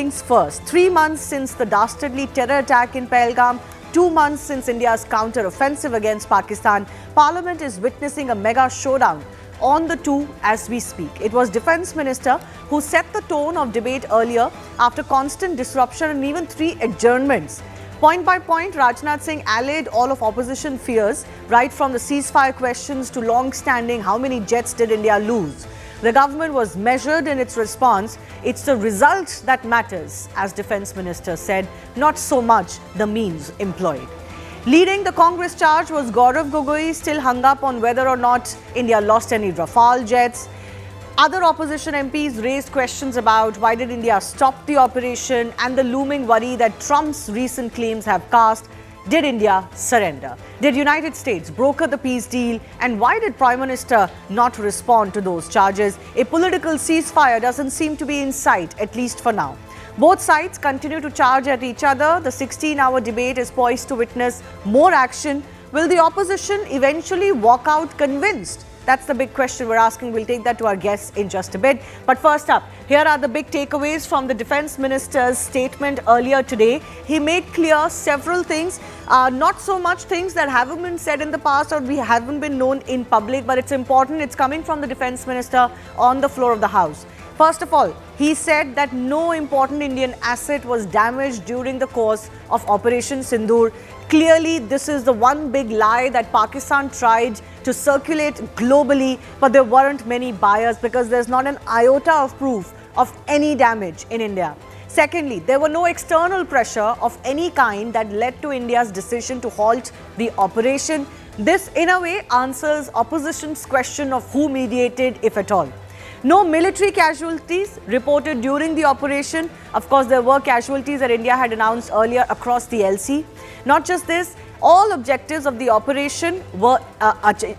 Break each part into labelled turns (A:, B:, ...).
A: things first. 3 months since the dastardly terror attack in Pahalgam, 2 months since India's counter-offensive against Pakistan, Parliament is witnessing a mega showdown on the two as we speak. It was Defence Minister who set the tone of debate earlier after constant disruption and even 3 adjournments. Point by point, Rajnath Singh allayed all of opposition fears, right from the ceasefire questions to long-standing how many jets did India lose. The government was measured in its response. It's the result that matters, as Defence Minister said, not so much the means employed. Leading the Congress charge was Gaurav Gogoi, still hung up on whether or not India lost any Rafale jets. Other opposition MPs raised questions about why did India stop the operation and the looming worry that Trump's recent claims have cast. Did India surrender? Did United States broker the peace deal? And why did Prime Minister not respond to those charges? A political ceasefire doesn't seem to be in sight, at least for now. Both sides continue to charge at each other. The 16-hour debate is poised to witness more action. Will the opposition eventually walk out convinced? That's the big question we're asking. We'll take that to our guests in just a bit. But first up, here are the big takeaways from the Defence Minister's statement earlier today. He made clear several things, not so much things that haven't been said in the past or we haven't been known in public, but it's important. It's coming from the Defence Minister on the floor of the House. First of all, he said that no important Indian asset was damaged during the course of Operation Sindoor. Clearly, this is the one big lie that Pakistan tried to circulate globally, but there weren't many buyers because there's not an iota of proof of any damage in India. Secondly, there were no external pressure of any kind that led to India's decision to halt the operation. This, in a way, answers opposition's question of who mediated, if at all. No military casualties reported during the operation. Of course, there were casualties that India had announced earlier across the LC. Not just this, all objectives of the operation were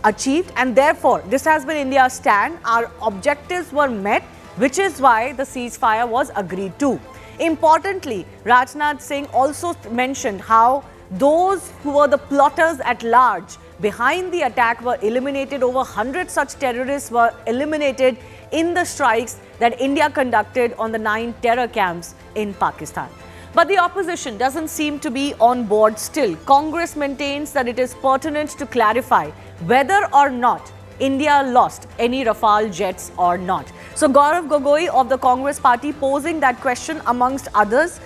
A: achieved, and therefore, this has been India's stand. Our objectives were met, which is why the ceasefire was agreed to. Importantly, Rajnath Singh also mentioned how those who were the plotters at large behind the attack were eliminated. Over 100 such terrorists were eliminated in the strikes that India conducted on the 9 terror camps in Pakistan. But the opposition doesn't seem to be on board still. Congress maintains that it is pertinent to clarify whether or not India lost any Rafale jets or not. So Gaurav Gogoi of the Congress party posing that question amongst others.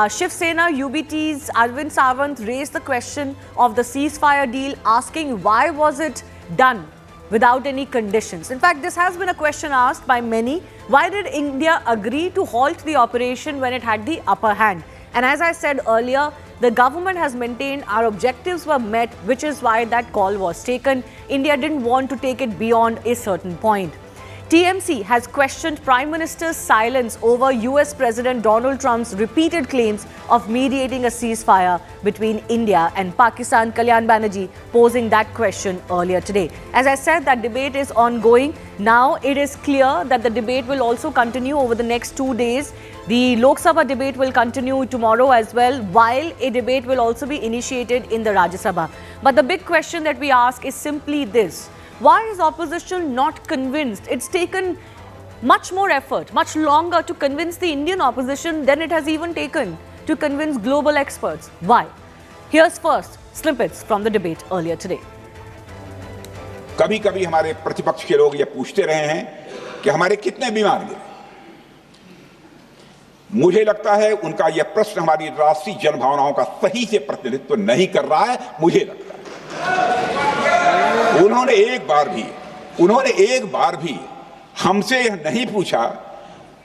A: Shiv Sena UBT's Arvind Sawant raised the question of the ceasefire deal, asking why was it done without any conditions. In fact, this has been a question asked by many. Why did India agree to halt the operation when it had the upper hand? And as I said earlier, the government has maintained our objectives were met, which is why that call was taken. India didn't want to take it beyond a certain point. TMC has questioned Prime Minister's silence over US President Donald Trump's repeated claims of mediating a ceasefire between India and Pakistan. Kalyan Banerjee posing that question earlier today. As I said, that debate is ongoing. Now it is clear that the debate will also continue over the next 2 days. The Lok Sabha debate will continue tomorrow as well, while a debate will also be initiated in the Rajya Sabha. But the big question that we ask is simply this. Why is opposition not convinced? It's taken much more effort, much longer to convince the Indian opposition than it has even taken to convince global experts. Why? Here's first snippets from the debate earlier today.
B: कभी-कभी हमारे प्रतिपक्ष के लोग ये पूछते रहे हैं कि हमारे कितने बीमार गिरे। मुझे लगता है उनका यह प्रश्न हमारी राष्ट्रीय जनभावनाओं का सही से प्रतिनिधित्व नहीं कर रहा है, मुझे लगता है। उन्होंने एक बार भी हमसे यह नहीं पूछा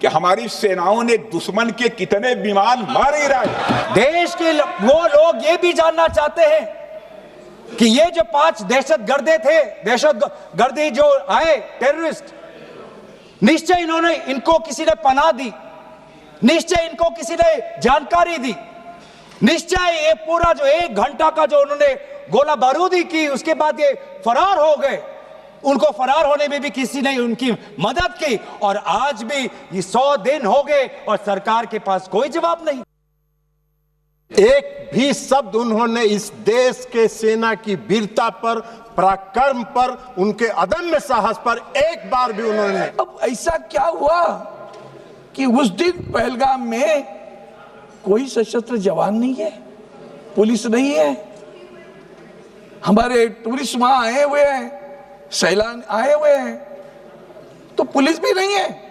B: कि हमारी सेनाओं ने दुश्मन के कितने विमान मारे रहे।
C: देश के वो लोग ये भी जानना चाहते हैं कि ये जो 5 दहशतगर्दी जो आए टेररिस्ट, निश्चय इनको किसी ने पनाह दी, निश्चय इनको किसी ने जानकारी दी, निश्चय ये पूरा जो 1 घंटा का जो उन्होंने गोला बारूदी की, उसके बाद ये फरार हो गए। उनको फरार होने में भी किसी ने उनकी मदद की, और आज भी ये 100 दिन हो गए और सरकार के पास कोई जवाब नहीं।
D: एक भी शब्द उन्होंने इस देश के सेना की वीरता पर, पराक्रम पर, उनके अदम्य साहस पर एक बार भी उन्होंने।
C: अब ऐसा क्या हुआ
E: कि उस दिन पहलगाम में कोई सशस्त्र जवान नहीं है, पुलिस नहीं है, हमारे टूरिस्ट वहां आए हुए हैं, सैलान आए हुए हैं, तो पुलिस भी नहीं है।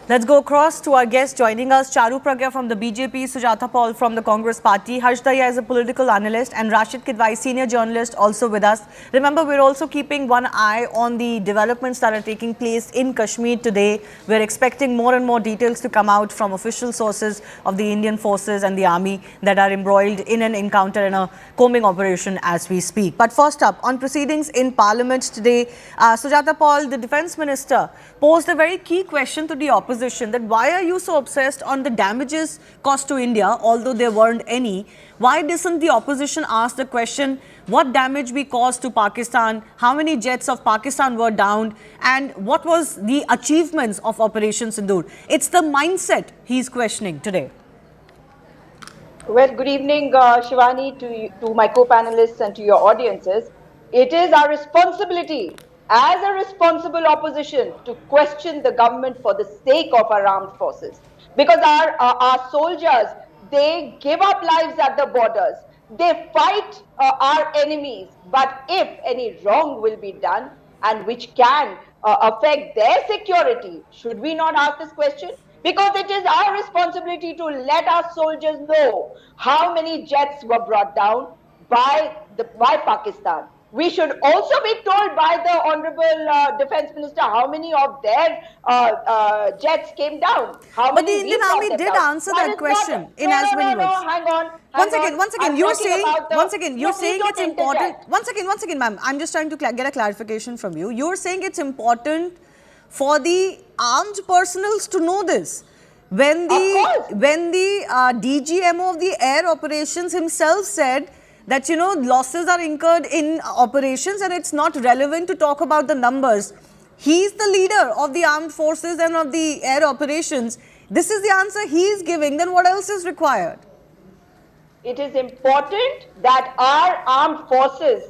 A: Let's go across to our guests joining us. Charu Pragya from the BJP, Sujata Paul from the Congress Party, Harsh Daya is a political analyst, and Rashid Kidwai, senior journalist, also with us. Remember, we're also keeping one eye on the developments that are taking place in Kashmir today. We're expecting more and more details to come out from official sources of the Indian forces and the army that are embroiled in an encounter in a combing operation as we speak. But first up, on proceedings in Parliament today, Sujata Paul, the Defence Minister, posed a very key question to the opposition, that why are you so obsessed on the damages caused to India, although there weren't any? Why doesn't the opposition ask the question, what damage we caused to Pakistan, how many jets of Pakistan were downed, and what was the achievements of Operation Sindoor? It's the mindset he's questioning today.
F: Well, good evening, Shivani, to my co-panelists and to your audiences. It is our responsibility as a responsible opposition to question the government for the sake of our armed forces. Because our soldiers, they give up lives at the borders. They fight our enemies. But if any wrong will be done and which can affect their security, should we not ask this question? Because it is our responsibility to let our soldiers know how many jets were brought down by Pakistan. We should also be told by the Honorable Defence Minister how many of their jets came down.
A: But the Indian Army did answer that question in as many words.
F: No, hang on.
A: Once again, you're saying it's important. Once again, ma'am, I'm just trying to get a clarification from you. You're saying it's important for the armed personals to know this. When the DGMO of the air operations himself said that, you know, losses are incurred in operations and it's not relevant to talk about the numbers. He's the leader of the armed forces and of the air operations. This is the answer he is giving. Then what else is required?
F: It is important that our armed forces,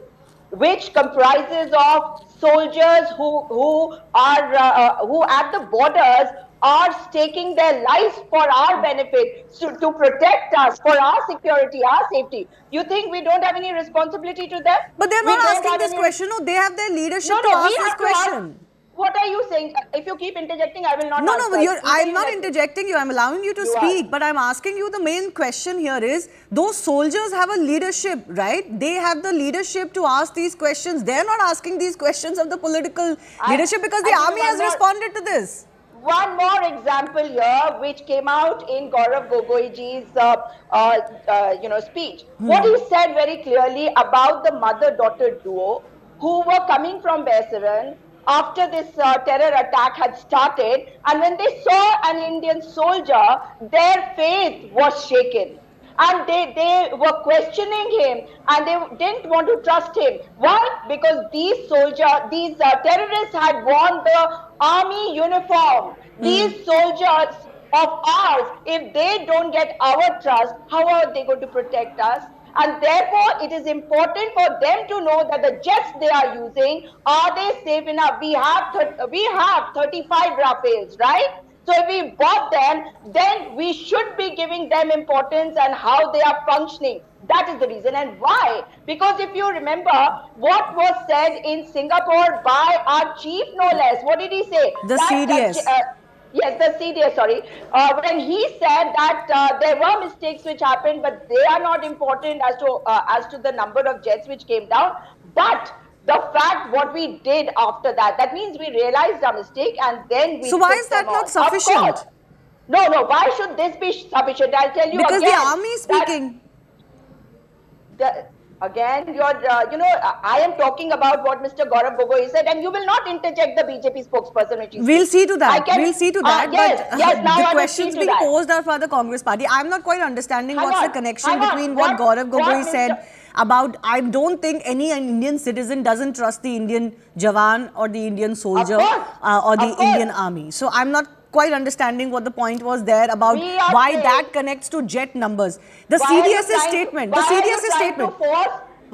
F: which comprises of soldiers who at the borders are staking their lives for our benefit, to protect us, for our security, our safety. You think we don't have any responsibility to them?
A: But they're not asking this question. No, they have their leadership to ask this question.
F: What are you saying? If you keep interjecting, I will not answer.
A: No, I'm not interjecting you. I'm allowing you to speak. But I'm asking you, the main question here is, those soldiers have a leadership, right? They have the leadership to ask these questions. They're not asking these questions of the political leadership because the army has responded to this.
F: One more example here, which came out in Gaurav Gogoiji's speech. What he said very clearly about the mother-daughter duo who were coming from Baisaran after this terror attack had started, and when they saw an Indian soldier, their faith was shaken. And they were questioning him and they didn't want to trust him. Why? Because these terrorists had worn the army uniform. These soldiers of ours, if they don't get our trust, how are they going to protect us? And therefore, it is important for them to know that the jets they are using, are they safe enough? We have 35 Rafales, right? So if we bought them, then we should be giving them importance and how they are functioning. That is the reason. And why? Because if you remember what was said in Singapore by our chief, no less, what did he say?
A: The CDS.
F: Yes, the CDS, sorry. When he said that there were mistakes which happened, but they are not important as to the number of jets which came down. But the fact what we did after that, that means we realized our mistake and then we...
A: So why is that not sufficient?
F: No, why should this be sufficient? I'll tell you
A: because
F: again.
A: Because the army is speaking.
F: I am talking about what Mr. Gaurav Gogoi said, and you will not interject the BJP spokesperson.
A: We'll see to that. We'll see to that.
F: Yes, now
A: the questions being posed are for the Congress party. I'm not quite understanding what's the connection between what Gaurav Gogoi said about, I don't think any Indian citizen doesn't trust the Indian Jawan or the Indian soldier or the Indian army. So I'm not quite understanding what the point was there about why that connects to jet numbers. The CDS's statement.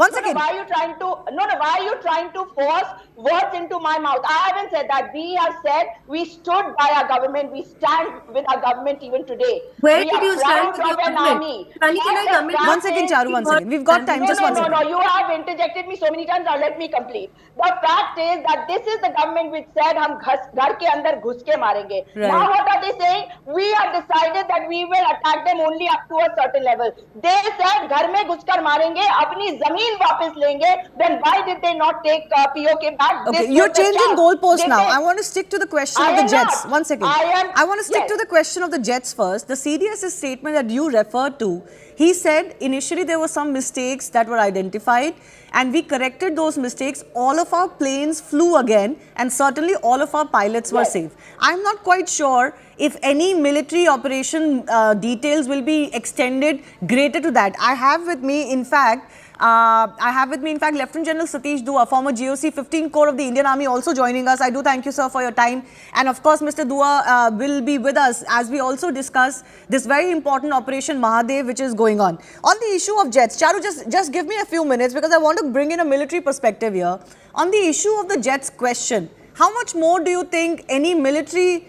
A: Once
F: No,
A: again,
F: why are you trying to? No, no. Why are you trying to force words into my mouth? I haven't said that. We have said we stood by our government. We stand with our government even today.
G: Where
F: We
G: did
F: are
G: you stand
F: proud
G: with your
F: of an
G: government?
F: army.
G: Shivani, can
F: But
G: I
F: the
G: come in now?
A: once
F: fact
A: again,
F: is,
A: Charu, once again. We've got time. Just one second.
F: no. You have interjected me so many times. Now let me complete. The fact is that this is the government which said हम घर के अंदर घुस के मारेंगे. Now
A: Right.
F: what are they saying? We have decided that we will attack them only up to a certain level. They said घर में घुसकर मारेंगे, अपनी जमीन वापस लेंगे. Then why did they not take POK back?
A: Okay,
F: This
A: you're
F: was the
A: changing
F: chance.
A: goalposts
F: Did
A: now.
F: they?
A: I want to stick to the question
F: I
A: of the
F: am
A: jets.
F: not.
A: One second.
F: I
A: want to stick
F: yes.
A: to the question of the jets first. The CDS's statement that you referred to, he said initially there were some mistakes that were identified and we corrected those mistakes. All of our planes flew again and certainly all of our pilots were
F: Yes.
A: safe. I'm not quite sure if any military operation details will be extended greater to that. I have with me, in fact, Lieutenant General Satish Dua, former GOC 15 Corps of the Indian Army, also joining us. I do thank you, sir, for your time. And of course, Mr. Dua will be with us as we also discuss this very important Operation Mahadev, which is going on. On the issue of jets, Charu, just give me a few minutes because I want to bring in a military perspective here. On the issue of the jets question, how much more do you think any military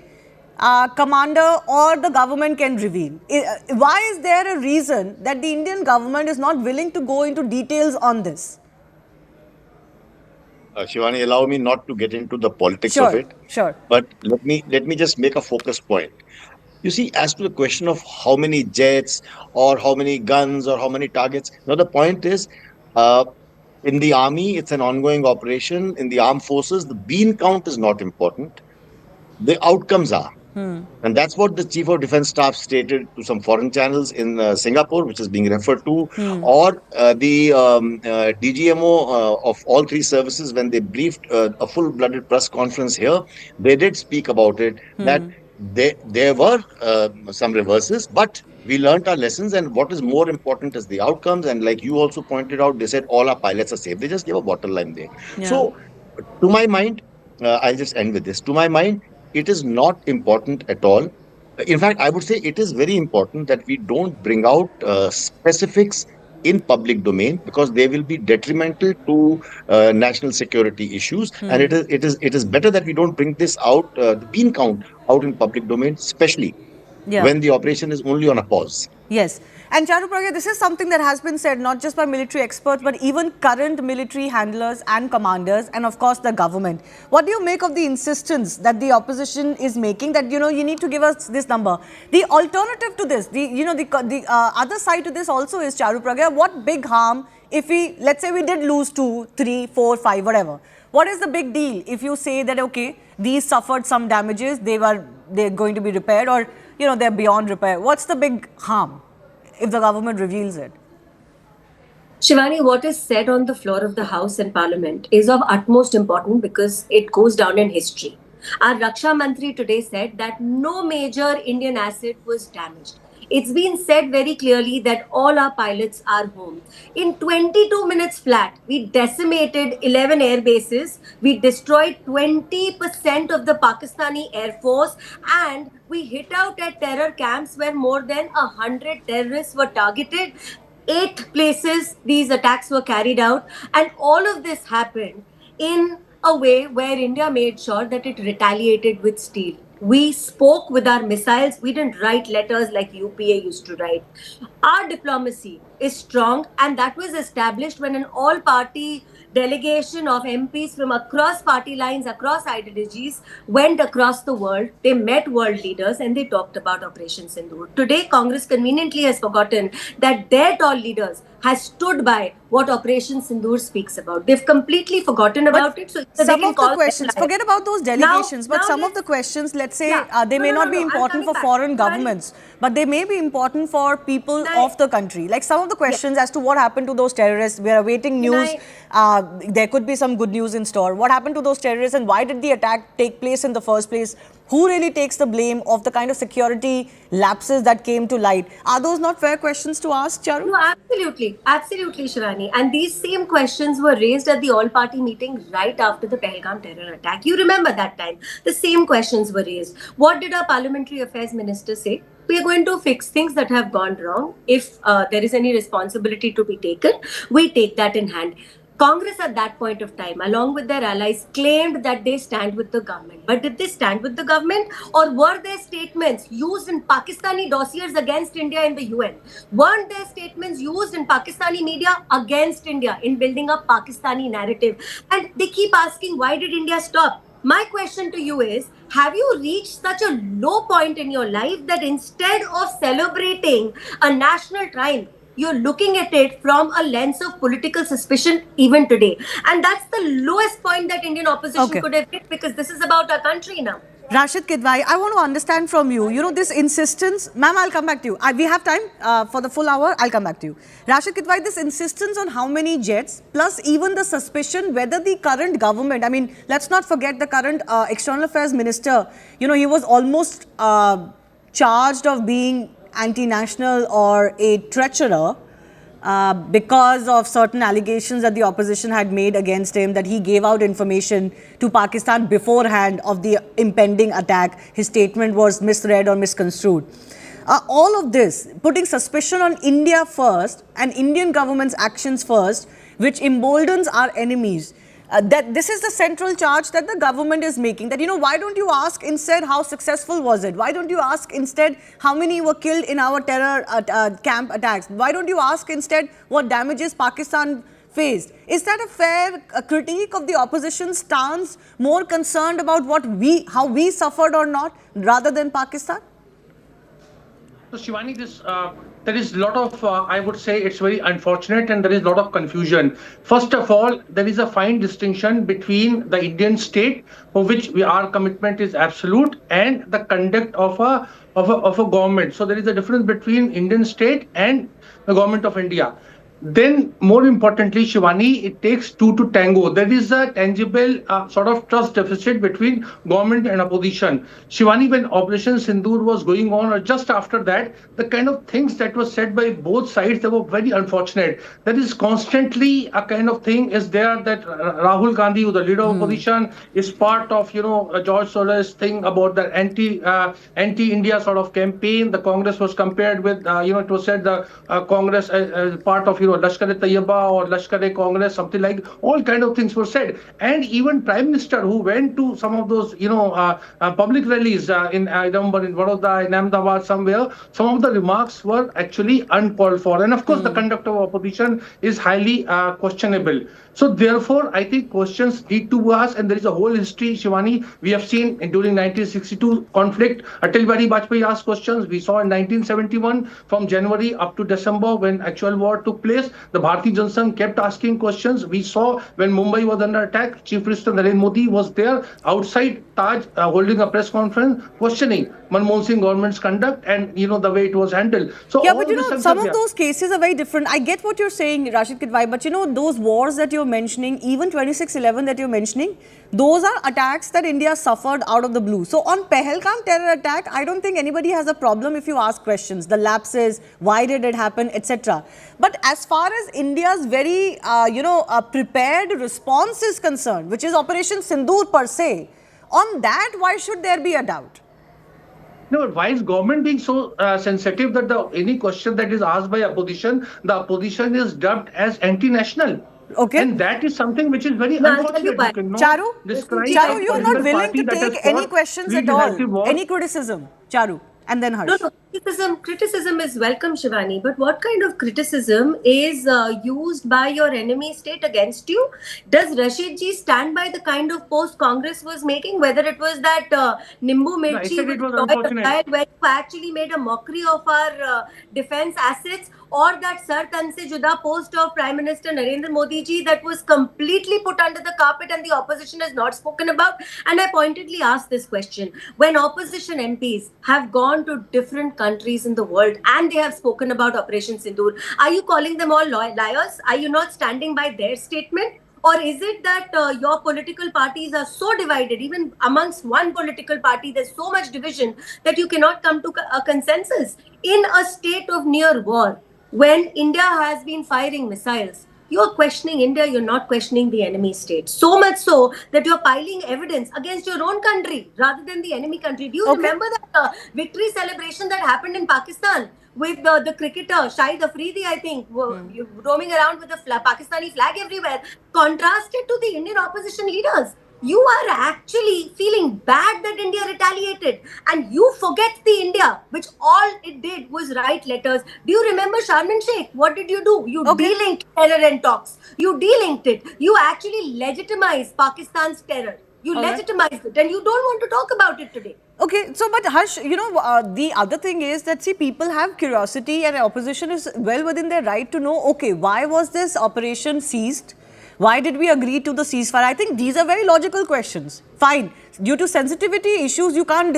A: commander or the government can reveal? Why is there a reason that the Indian government is not willing to go into details on this?
H: Shivani, allow me not to get into the politics of
A: Sure,
H: it,
A: sure.
H: but let me just make a focus point. You see, as to the question of how many jets or how many guns or how many targets, now the point is, uh, in the army, it's an ongoing operation. In the armed forces, the bean count is not important. The outcomes are. And that's what the Chief of Defense Staff stated to some foreign channels in Singapore, which is being referred to, or the DGMO of all three services, when they briefed a full-blooded press conference here, they did speak about it, that there were some reverses, but we learned our lessons, and what is more important is the outcomes. And like you also pointed out, they said all our pilots are safe. They just gave a bottom line there.
A: Yeah.
H: So, to my mind, I'll just end with this. To my mind, it is not important at all. In fact, I would say it is very important that we don't bring out specifics in public domain, because they will be detrimental to national security issues. And it is better that we don't bring this out, the bean count, out in public domain, especially when the operation is only on a pause.
A: Yes. And Charu Pragya, this is something that has been said not just by military experts, but even current military handlers and commanders, and of course the government. What do you make of the insistence that the opposition is making that, you need to give us this number? The alternative to this, the other side to this also is, Charu Pragya, what big harm if we, let's say we did lose 2, 3, 4, 5, whatever. What is the big deal if you say that, okay, these suffered some damages, they're going to be repaired, or, they're beyond repair? What's the big harm if the government reveals it?
G: Shivani, what is said on the floor of the House and Parliament is of utmost importance because it goes down in history. Our Raksha Mantri today said that no major Indian asset was damaged. It's been said very clearly that all our pilots are home. In 22 minutes flat, we decimated 11 air bases. We destroyed 20% of the Pakistani Air Force, and we hit out at terror camps where more than 100 terrorists were targeted. 8 places these attacks were carried out, and all of this happened in a way where India made sure that it retaliated with steel. We spoke with our missiles. We didn't write letters like UPA used to write. Our diplomacy is strong, and that was established when an all-party delegation of MPs from across party lines, across ideologies, went across the world. They met world leaders and they talked about Operation Sindoor. Today, Congress conveniently has forgotten that their tall leaders has stood by what Operation Sindoor speaks about. They've completely forgotten about it. So
A: some of the questions, forget about those delegations, but some of the questions, let's say, they may not be important for foreign governments, but they may be important for people of the country. Like some of the questions as to what happened to those terrorists. We are awaiting news. There could be some good news in store. What happened to those terrorists and why did the attack take place in the first place? Who really takes the blame of the kind of security lapses that came to light? Are those not fair questions to ask, Charu?
G: No, absolutely. Absolutely, Shivani. And these same questions were raised at the all-party meeting right after the Pahalgam terror attack. You remember that time. The same questions were raised. What did our Parliamentary Affairs Minister say? We are going to fix things that have gone wrong. If there is any responsibility to be taken, we take that in hand. Congress at that point of time, along with their allies, claimed that they stand with the government. But did they stand with the government, or were their statements used in Pakistani dossiers against India in the UN? Weren't their statements used in Pakistani media against India in building up Pakistani narrative? And they keep asking, why did India stop? My question to you is, have you reached such a low point in your life that instead of celebrating a national triumph, you're looking at it from a lens of political suspicion even today? And that's the lowest point that Indian opposition could have hit, because this is about our country now.
A: Rashid Kidwai, I want to understand from you, this insistence, ma'am, I'll come back to you. We have time for the full hour, I'll come back to you. Rashid Kidwai, this insistence on how many jets, plus even the suspicion whether the current government, I mean, let's not forget the current External Affairs Minister, he was almost charged of being anti-national or a treasurer. Because of certain allegations that the opposition had made against him, that he gave out information to Pakistan beforehand of the impending attack. His statement was misread or misconstrued. All of this, putting suspicion on India first and Indian government's actions first, which emboldens our enemies. That this is the central charge that the government is making, that, why don't you ask instead how successful was it? Why don't you ask instead how many were killed in our terror camp attacks? Why don't you ask instead what damages Pakistan faced? Is that a fair critique of the opposition's stance, more concerned about how we suffered or not, rather than Pakistan?
I: So Shivani, there is a lot of, I would say it's very unfortunate, and there is a lot of confusion. First of all, there is a fine distinction between the Indian state, for which our commitment is absolute, and the conduct of a government. So there is a difference between Indian state and the government of India. Then, more importantly, Shivani, it takes two to tango. There is a tangible sort of trust deficit between government and opposition. Shivani, when Operation Sindoor was going on, or just after that, the kind of things that were said by both sides, they were very unfortunate. There is constantly a kind of thing is there that Rahul Gandhi, who the leader of opposition, is part of, George Soros's thing about the anti-India sort of campaign. The Congress was compared with, it was said the Congress as part of, Lashkar-e-Taiba or Lashkar-e-Congress, something like, all kind of things were said. And even Prime Minister, who went to some of those, public rallies in, I remember, in Vadodara, in Ahmedabad, somewhere, some of the remarks were actually uncalled for. And of course, the conduct of opposition is highly questionable. So therefore, I think questions need to be asked, and there is a whole history, Shivani. We have seen during 1962 conflict, Atal Bihari Vajpayee asked questions. We saw in 1971 from January up to December when actual war took place, the Bharatiya Janata Sangh kept asking questions. We saw when Mumbai was under attack, Chief Minister Narendra Modi was there outside Taj holding a press conference questioning Manmohan Singh government's conduct and the way it was handled. So
A: yeah, but some of those cases are very different. I get what you're saying, Rashid Kidwai, but those wars that you're mentioning, even 26/11 that you're mentioning, those are attacks that India suffered out of the blue. So on Pahalgam terror attack, I don't think anybody has a problem if you ask questions, the lapses, why did it happen, etc. But as far as India's very, prepared response is concerned, which is Operation Sindoor per se, on that, why should there be a doubt?
I: No, why is government being so sensitive that any question that is asked by opposition, the opposition is dubbed as anti-national?
A: Okay.
I: And that is something which is very unfortunate.
A: Charu, you are not willing to take any questions at all, any criticism, Charu, and then Harsh.
G: No, criticism is welcome, Shivani. But what kind of criticism is used by your enemy state against you? Does Rashid ji stand by the kind of post Congress was making, whether it was that Nimbu Mirchi where you actually made a mockery of our defense assets, or that Sar Tan Se Juda post of Prime Minister Narendra Modi ji that was completely put under the carpet and the opposition has not spoken about? And I pointedly asked this question. When opposition MPs have gone to different countries in the world and they have spoken about Operation Sindoor, are you calling them all liars? Are you not standing by their statement? Or is it that your political parties are so divided, even amongst one political party, there's so much division that you cannot come to a consensus? In a state of near war, when India has been firing missiles, You're questioning India, you're not questioning the enemy state. So much so that you're piling evidence against your own country rather than the enemy country. Do you remember that victory celebration that happened in Pakistan with the cricketer Shahid Afridi, I think, roaming around with the Pakistani flag everywhere, contrasted to the Indian opposition leaders? You are actually feeling bad that India retaliated, and you forget the India, which all it did was write letters. Do you remember Sharmin Sheikh? What did you do? You delinked terror and talks. You delinked it. You actually legitimized Pakistan's terror. You legitimized it, and you don't want to talk about it today.
A: Okay, so but Harsh, the other thing is that, see, people have curiosity and opposition is well within their right to know, okay, why was this operation seized? Why did we agree to the ceasefire? I think these are very logical questions. Fine. Due to sensitivity issues, you can't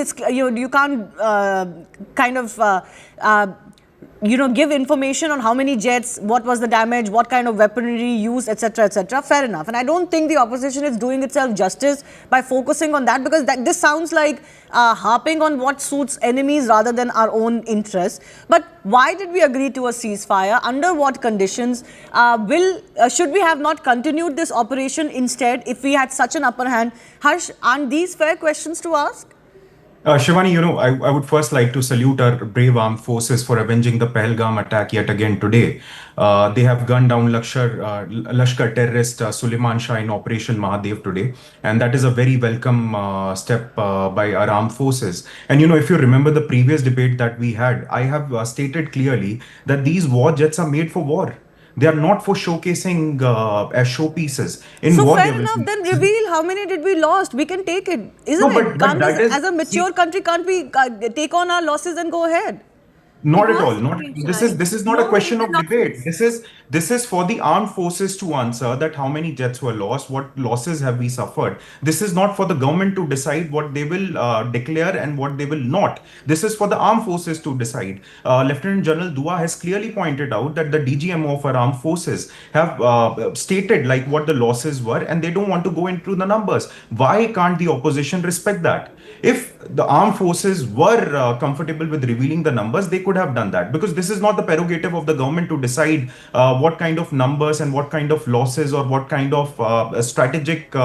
A: give information on how many jets, what was the damage, what kind of weaponry used, etc., etc. Fair enough. And I don't think the opposition is doing itself justice by focusing on that, because this sounds like harping on what suits enemies rather than our own interests. But why did we agree to a ceasefire? Under what conditions? Should we have not continued this operation instead if we had such an upper hand? Harsh, aren't these fair questions to ask?
J: Shivani, I would first like to salute our brave armed forces for avenging the Pahalgam attack yet again today. They have gunned down Lashkar terrorist Suleiman Shah in Operation Mahadev today. And that is a very welcome step by our armed forces. And if you remember the previous debate that we had, I have stated clearly that these war jets are made for war. They are not for showcasing as showpieces.
A: So fair enough, then reveal how many did we lost. We can take it, isn't it? As a mature country, can't we take on our losses and go ahead?
J: Not at all. This is not a question of debate. This is for the armed forces to answer that how many jets were lost, what losses have we suffered. This is not for the government to decide what they will declare and what they will not. This is for the armed forces to decide. Lieutenant General Dua has clearly pointed out that the DGMO of our armed forces have stated like what the losses were, and they don't want to go into the numbers. Why can't the opposition respect that? If the armed forces were comfortable with revealing the numbers, they could have done that, because this is not the prerogative of the government to decide what kind of numbers and what kind of losses or what kind of strategic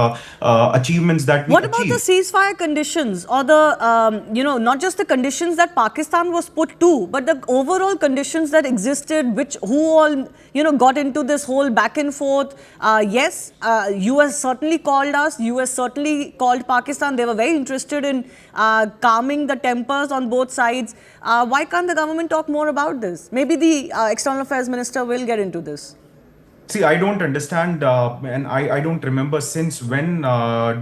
J: achievements that we
A: achieve. What about the ceasefire conditions, or the, not just the conditions that Pakistan was put to, but the overall conditions that existed, who all, got into this whole back and forth? Yes, US certainly called us, US certainly called Pakistan. They were very interested in calming the tempers on both sides. Why can't the government talk more about this? Maybe the External Affairs Minister will get into this.
J: See, I don't understand, and I don't remember since when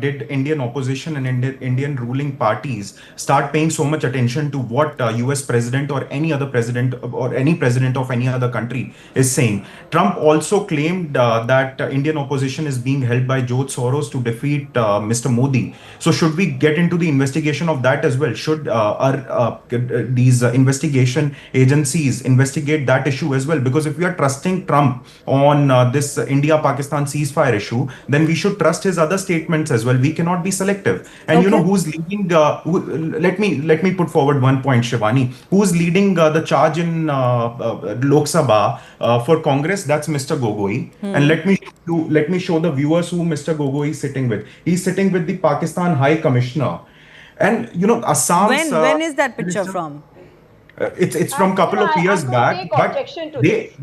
J: did Indian opposition and Indian ruling parties start paying so much attention to what US president or any other president or any president of any other country is saying. Trump also claimed that Indian opposition is being held by George Soros to defeat Mr. Modi. So should we get into the investigation of that as well? Should these investigation agencies investigate that issue as well? Because if we are trusting Trump on this India-Pakistan ceasefire issue, then we should trust his other statements as well. We cannot be selective. And who's leading? Let me put forward one point, Shivani. Who's leading the charge in Lok Sabha for Congress? That's Mr. Gogoi. And let me show the viewers who Mr. Gogoi is sitting with. He's sitting with the Pakistan High Commissioner. And Assam's
A: when is that picture from?
J: It's from a couple of years back, but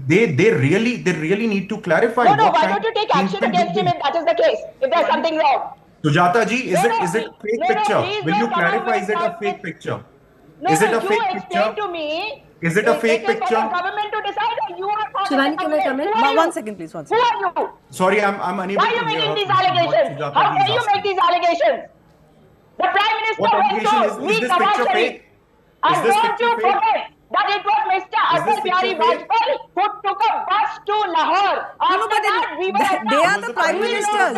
J: they really need to clarify.
F: No, why don't you take action against him if that is the case? If there's something wrong.
J: Sujata ji, is it a fake picture? Will you clarify? Is it a fake picture? Is it a fake picture?
F: To me.
J: Is it a fake picture?
F: For the government to decide, or you are part
G: Shivani, can I come in?
A: One second, please. One second.
F: Who are you?
J: Sorry, I'm unable
F: to hear. Why are you making these allegations? How dare you make these allegations? The Prime Minister went to meet Nawaz Sharif. I want to forget that it was Mr. Atal Bihari Vajpayee who took a bus to Lahore.
A: They are the Prime Ministers.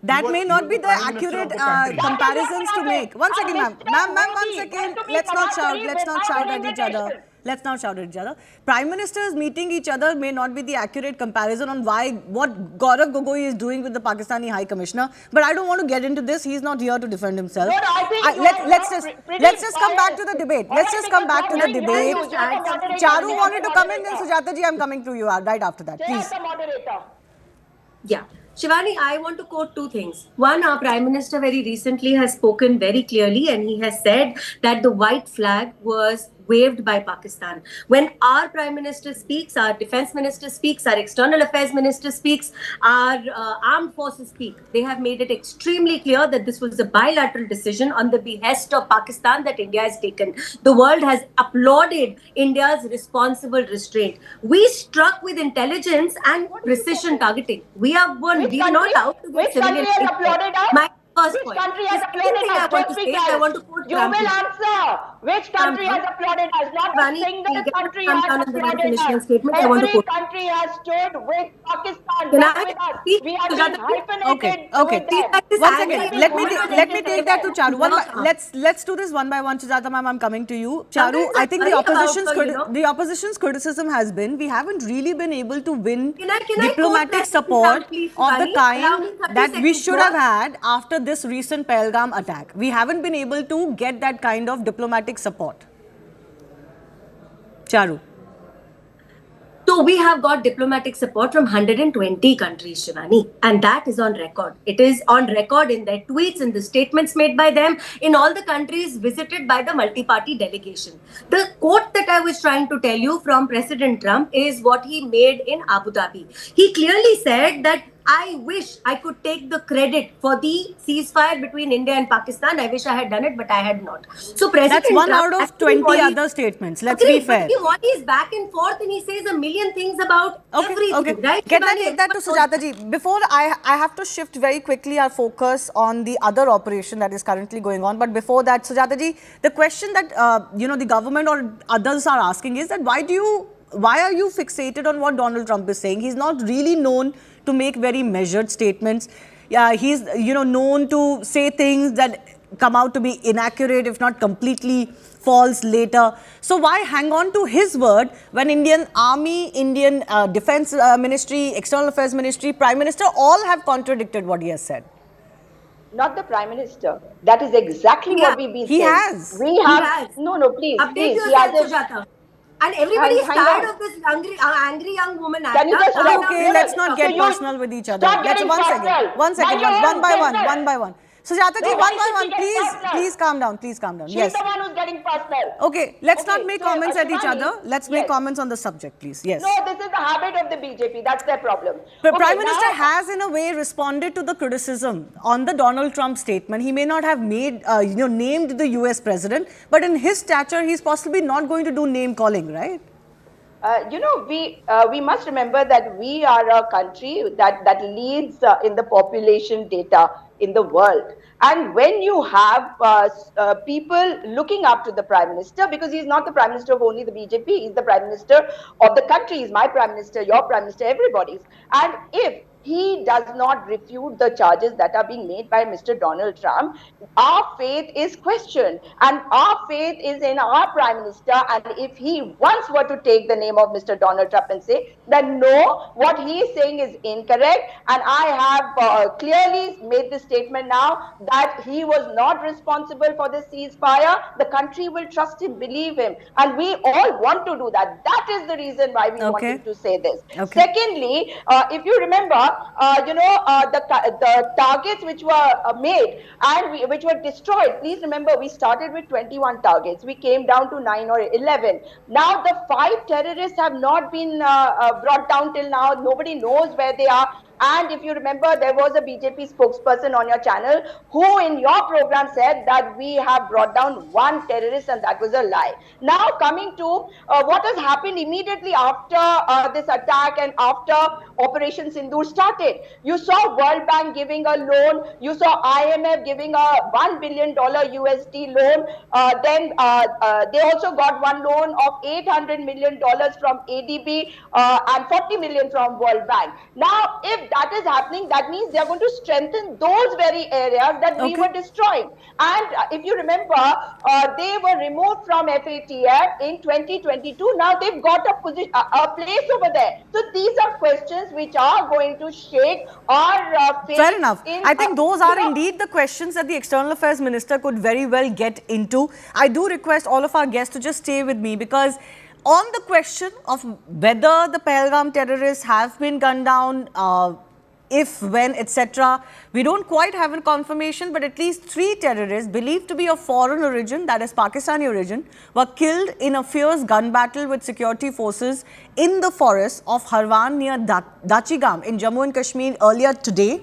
A: That may not be the accurate comparisons to make. One second, ma'am. Ma'am, one second. Let's not shout at each other. let's not shout at each other. Prime ministers meeting each other may not be the accurate comparison on what Gaurav Gogoi is doing with the Pakistani High Commissioner. But I don't want to get into this. He's not here to defend himself.
F: No, no, I think
A: Let's just come back to the debate. Let's just come back to the debate. Charu wanted to come in, then Sujata ji, I'm coming to you right after that. Please.
G: Yeah. Shivani, I want to quote two things. One, our Prime Minister very recently has spoken very clearly and he has said that the white flag was waved by Pakistan. When our Prime Minister speaks, our Defence Minister speaks, our External Affairs Minister speaks, our Armed Forces speak, they have made it extremely clear that this was a bilateral decision on the behest of Pakistan that India has taken. The world has applauded India's responsible restraint. We struck with intelligence and precision targeting. We were not out to get civilian.
F: Which country has applauded us?
G: My first
F: Which
G: point.
F: country has
G: The second
F: applauded
G: thing
F: us?
G: I want to say is I want to quote
F: You
G: Trump.
F: will answer. Which country has applauded us? Not a single country has applauded us. Every country has stood with Pakistan, not with us. We have been hyphenated
A: Okay.
F: with them.
A: Once again, let me take that to Charu. Let's do this one by one. Sujata ma'am, I'm coming to you. Charu, I think the opposition's criticism has been we haven't really been able to win diplomatic support of the kind that we should have had after this recent Pahalgam attack. We haven't been able to get that kind of diplomatic support. Charu.
G: So we have got diplomatic support from 120 countries, Shivani, and that is on record. It is on record in their tweets, in the statements made by them, in all the countries visited by the multi-party delegation. The quote that I was trying to tell you from President Trump is what he made in Abu Dhabi. He clearly said that I wish I could take the credit for the ceasefire between India and Pakistan. I wish I had done it, but I had not. So President
A: That's one
G: Trump,
A: out of 20 other statements. Let's be fair.
G: But he is back and forth and he says a million things about everything, right?
A: Can I take that to Sujata ji? Before I have to shift very quickly our focus on the other operation that is currently going on. But before that, Sujata ji, the question that the government or others are asking is that why are you fixated on what Donald Trump is saying? He's not really known to make very measured statements. Yeah, he's known to say things that come out to be inaccurate, if not completely false later. So why hang on to his word when Indian Army, Indian Defence Ministry, External Affairs Ministry, Prime Minister all have contradicted what he has said?
F: Not the Prime Minister. That is exactly what we've been saying.
A: He has.
F: No, please.
G: Update
F: please.
G: yourself, Sujata. And everybody is tired of this angry young woman.
A: Okay, let's not get personal with each other. Let's one second, one by one. Sujata ji, one by one, please calm down,
F: She's the one who's getting personal.
A: Okay, let's not make comments at each other. Let's make comments on the subject, please. Yes.
F: No, this is the habit of the BJP. That's their problem.
A: The Prime Minister has, in a way, responded to the criticism on the Donald Trump statement. He may not have made, named the US president, but in his stature, he's possibly not going to do name calling, right?
F: We must remember that we are a country that leads in the population data in the world. And when you have people looking up to the Prime Minister, because he's not the Prime Minister of only the BJP, he's the Prime Minister of the country, he's my Prime Minister, your Prime Minister, everybody's. And if he does not refute the charges that are being made by Mr. Donald Trump, our faith is questioned. And our faith is in our Prime Minister. And if he once were to take the name of Mr. Donald Trump and say that no, what he is saying is incorrect, and I have clearly made the statement now that he was not responsible for the ceasefire, the country will trust him, believe him. And we all want to do that. That is the reason why we wanted to say this. Secondly, if you remember, the targets which were made and which were destroyed, please remember we started with 21 targets. We came down to 9 or 11. Now the 5 terrorists have not been brought down till now. Nobody knows where they are. And if you remember, there was a BJP spokesperson on your channel who in your program said that we have brought down 1 terrorist, and that was a lie. Now coming to what has happened immediately after this attack and after Operation Sindoor started. You saw World Bank giving a loan. You saw IMF giving a $1 billion USD loan. Then they also got one loan of $800 million from ADB and $40 million from World Bank. Now, if if that is happening, that means they are going to strengthen those very areas that we were destroying. And if you remember, they were removed from FATF in 2022. Now they've got a position, a place over there. So these are questions which are going to shake our faith.
A: Fair enough. I think those are indeed the questions that the External Affairs Minister could very well get into. I do request all of our guests to just stay with me, because on the question of whether the Pahalgam terrorists have been gunned down, if, when, etc., we don't quite have a confirmation, but at least 3 terrorists believed to be of foreign origin, that is Pakistani origin, were killed in a fierce gun battle with security forces in the forest of Harwan near Dachigam in Jammu and Kashmir earlier today.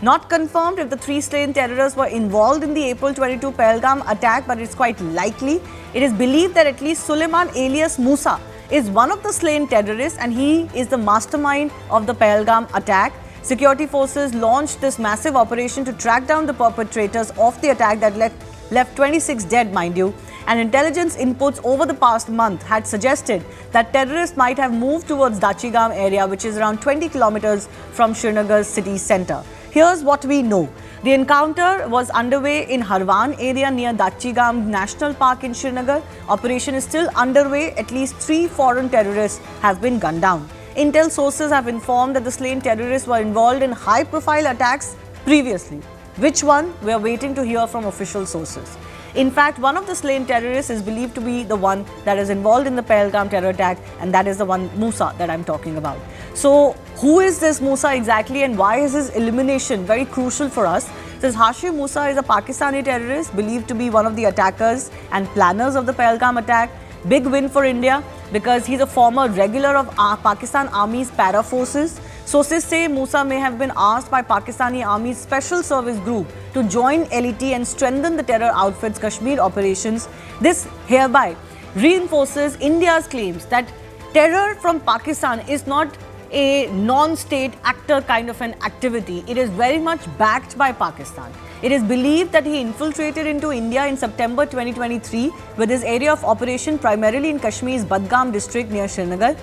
A: Not confirmed if the 3 slain terrorists were involved in the April 22 Pahalgam attack, but it's quite likely. It is believed that at least Suleiman alias Musa is one of the slain terrorists, and he is the mastermind of the Pahalgam attack. Security forces launched this massive operation to track down the perpetrators of the attack that left 26 dead, mind you. And intelligence inputs over the past month had suggested that terrorists might have moved towards Dachigam area, which is around 20 kilometers from Srinagar's city centre. Here's what we know. The encounter was underway in Harwan area near Dachigam National Park in Srinagar. Operation is still underway. At least 3 foreign terrorists have been gunned down. Intel sources have informed that the slain terrorists were involved in high-profile attacks previously. Which one? We are waiting to hear from official sources. In fact, one of the slain terrorists is believed to be the one that is involved in the Pahalgam terror attack, and that is the one Musa that I'm talking about. So, who is this Musa exactly, and why is his elimination very crucial for us? This Hashim Musa is a Pakistani terrorist believed to be one of the attackers and planners of the Pahalgam attack. Big win for India because he's a former regular of Pakistan Army's para forces. Sources say Musa may have been asked by Pakistani Army's Special Service Group to join LET and strengthen the terror outfit's Kashmir operations. This hereby reinforces India's claims that terror from Pakistan is not a non-state actor kind of an activity. It is very much backed by Pakistan. It is believed that he infiltrated into India in September 2023 with his area of operation primarily in Kashmir's Budgam district near Srinagar.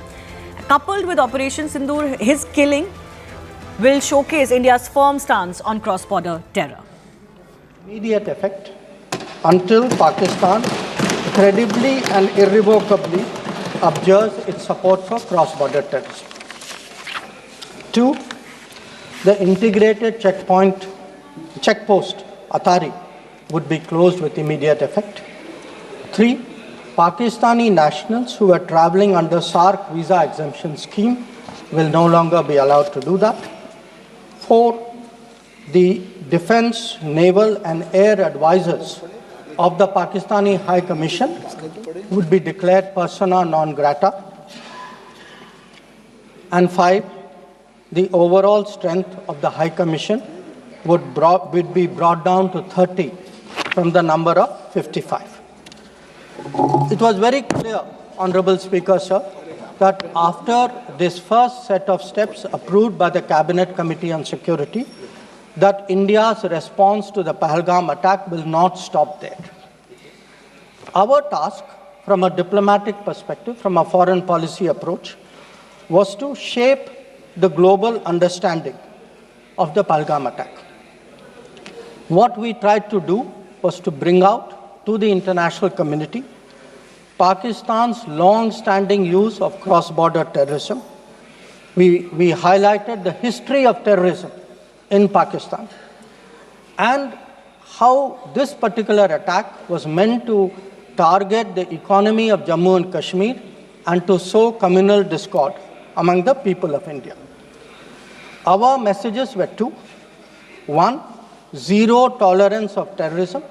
A: Coupled with Operation Sindoor, his killing will showcase India's firm stance on cross-border terror.
K: Immediate effect until Pakistan credibly and irrevocably abjures its support for cross-border terrorism. 2. The integrated checkpost Athari would be closed with immediate effect. 3. Pakistani nationals who are travelling under SARC visa exemption scheme will no longer be allowed to do that. 4. The defence, naval and air advisors of the Pakistani High Commission would be declared persona non grata. And 5. The overall strength of the High Commission would be brought down to 30 from the number of 55. It was very clear, Honourable Speaker, sir, that after this first set of steps approved by the Cabinet Committee on Security, that India's response to the Pahalgam attack will not stop there. Our task, from a diplomatic perspective, from a foreign policy approach, was to shape the global understanding of the Pahalgam attack. What we tried to do was to bring out to the international community Pakistan's long-standing use of cross-border terrorism. We highlighted the history of terrorism in Pakistan and how this particular attack was meant to target the economy of Jammu and Kashmir and to sow communal discord among the people of India. Our messages were 2. 1, zero tolerance of terrorism,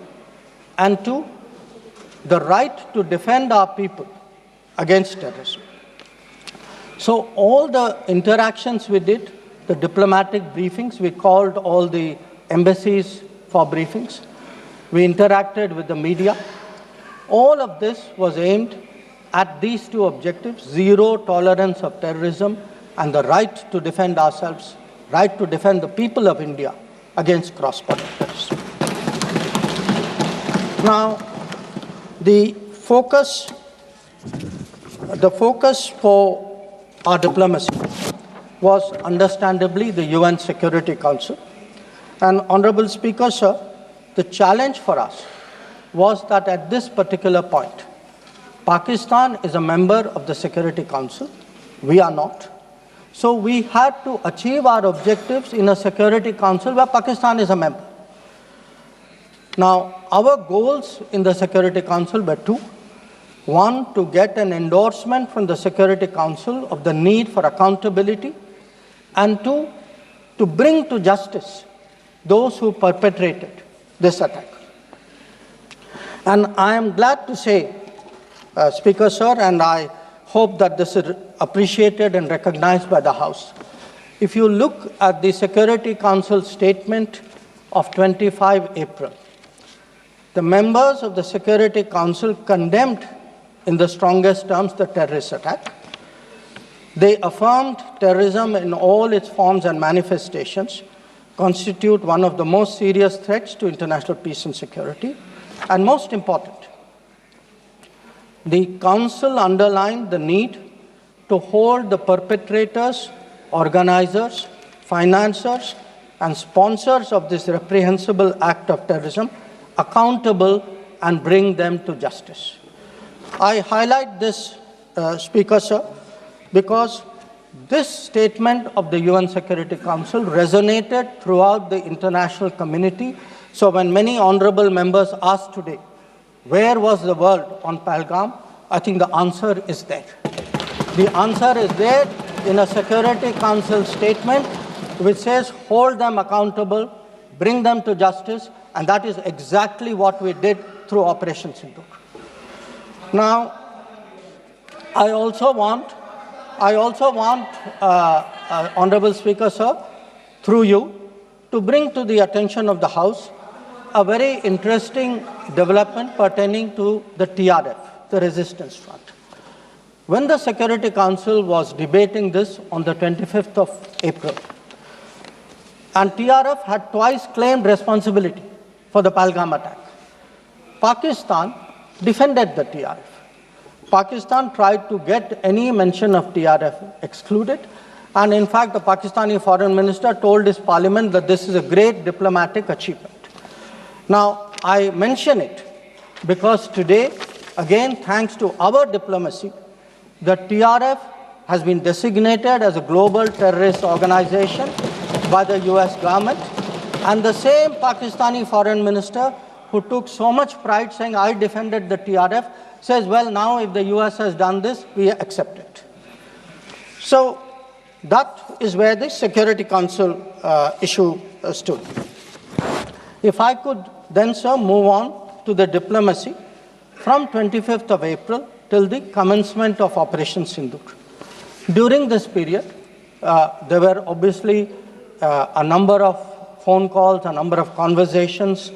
K: and 2, the right to defend our people against terrorism. So all the interactions we did, the diplomatic briefings, we called all the embassies for briefings. We interacted with the media. All of this was aimed at these 2 objectives: zero tolerance of terrorism and the right to defend ourselves, right to defend the people of India against cross-border terrorism. Now, the focus for our diplomacy was understandably the UN Security Council. And Honorable Speaker, sir, the challenge for us was that at this particular point, Pakistan is a member of the Security Council. We are not. So we had to achieve our objectives in a Security Council where Pakistan is a member. Now, our goals in the Security Council were two. One, to get an endorsement from the Security Council of the need for accountability, and two, to bring to justice those who perpetrated this attack. And I am glad to say, Speaker, sir, and I hope that this is appreciated and recognized by the House. If you look at the Security Council statement of 25 April, the members of the Security Council condemned in the strongest terms the terrorist attack. They affirmed terrorism in all its forms and manifestations constitute one of the most serious threats to international peace and security. And most important, the Council underlined the need to hold the perpetrators, organizers, financiers, and sponsors of this reprehensible act of terrorism accountable and bring them to justice. I highlight this, Speaker, sir, because this statement of the UN Security Council resonated throughout the international community. So when many honorable members asked today, where was the world on Pahalgam? I think the answer is there. The answer is there in a Security Council statement which says hold them accountable, bring them to justice, and that is exactly what we did through Operation Sindoor. Now, I also want, Honorable Speaker, sir, through you, to bring to the attention of the House a very interesting development pertaining to the TRF, the Resistance Front. When the Security Council was debating this on the 25th of April, and TRF had twice claimed responsibility for the Pahalgam attack, Pakistan defended the TRF. Pakistan tried to get any mention of TRF excluded, and in fact the Pakistani foreign minister told his parliament that this is a great diplomatic achievement. Now, I mention it because today, again, thanks to our diplomacy, the TRF has been designated as a global terrorist organization by the US government, and the same Pakistani foreign minister who took so much pride saying, I defended the TRF, says, well, now if the US has done this, we accept it. So that is where the Security Council issue stood. If I could then, sir, move on to the diplomacy from 25th of April till the commencement of Operation Sindoor. During this period, there were obviously a number of phone calls, a number of conversations.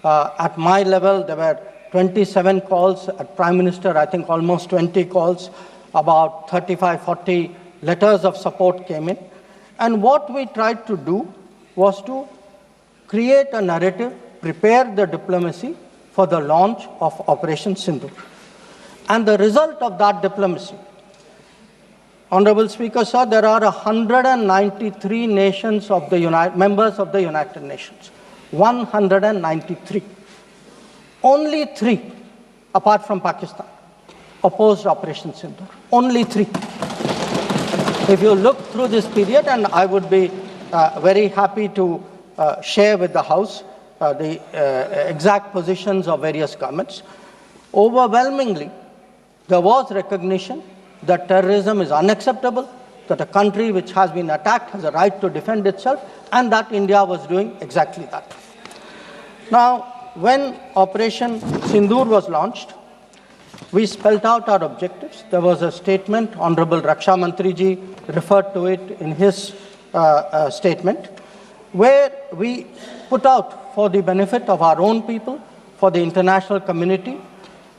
K: At my level, there were 27 calls. At Prime Minister, I think almost 20 calls. About 35, 40 letters of support came in. And what we tried to do was to create a narrative, prepare the diplomacy for the launch of Operation Sindoor. And the result of that diplomacy, Honorable Speaker, sir, there are 193 nations of the members of the United Nations. 193. Only 3, apart from Pakistan, opposed Operation Sindoor. Only 3. If you look through this period, and I would be very happy to share with the House the exact positions of various governments, overwhelmingly, there was recognition that terrorism is unacceptable, that a country which has been attacked has a right to defend itself, and that India was doing exactly that. Now, when Operation Sindoor was launched, we spelled out our objectives. There was a statement, Honorable Raksha Mantri ji referred to it in his statement, where we put out for the benefit of our own people, for the international community,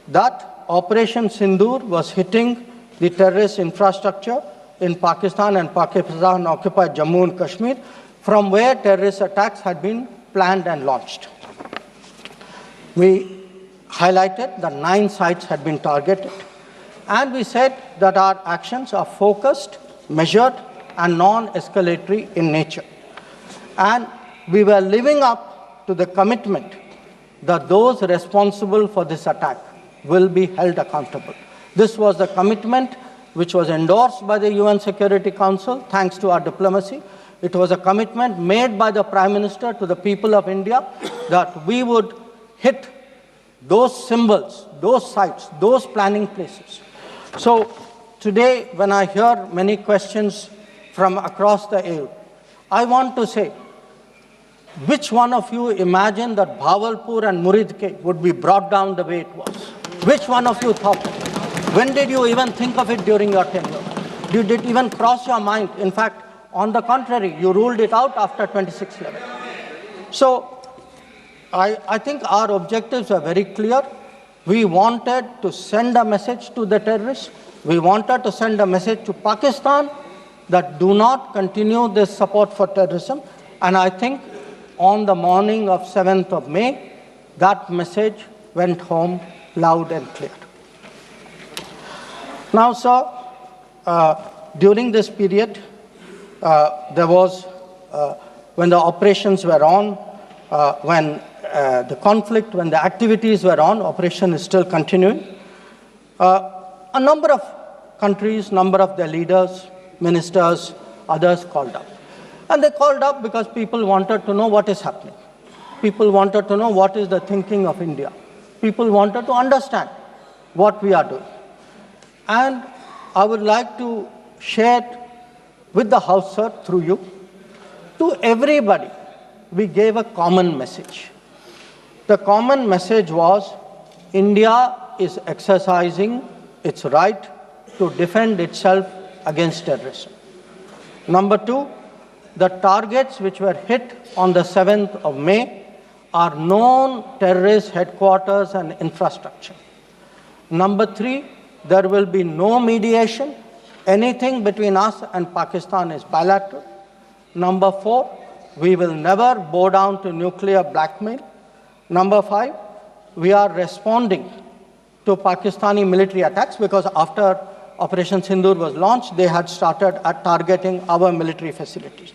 K: that Operation Sindoor was hitting the terrorist infrastructure in Pakistan and Pakistan-occupied Jammu and Kashmir, from where terrorist attacks had been planned and launched. We highlighted that 9 sites had been targeted, and we said that our actions are focused, measured, and non-escalatory in nature. And we were living up to the commitment that those responsible for this attack will be held accountable. This was the commitment which was endorsed by the UN Security Council, thanks to our diplomacy. It was a commitment made by the Prime Minister to the people of India that we would hit those symbols, those sites, those planning places. So today, when I hear many questions from across the aisle, I want to say, which one of you imagined that Bhavalpur and Muridke would be brought down the way it was? Which one of you thought? When did you even think of it during your tenure? Did it even cross your mind? In fact, on the contrary, you ruled it out after 26/11. So I think our objectives are very clear. We wanted to send a message to the terrorists. We wanted to send a message to Pakistan that do not continue this support for terrorism. And I think on the morning of 7th of May, that message went home loud and clear. Now, sir, during this period, there was, when the operations were on, when the conflict, when the activities were on, operation is still continuing. A number of countries, number of their leaders, ministers, others called up. And they called up because people wanted to know what is happening. People wanted to know what is the thinking of India. People wanted to understand what we are doing. And I would like to share with the House, sir, through you, to everybody, we gave a common message. The common message was India is exercising its right to defend itself against terrorism. Number two, the targets which were hit on the 7th of May are known terrorist headquarters and infrastructure. Number three, there will be no mediation. Anything between us and Pakistan is bilateral. Number four, we will never bow down to nuclear blackmail. Number five, we are responding to Pakistani military attacks because after Operation Sindoor was launched, they had started targeting our military facilities.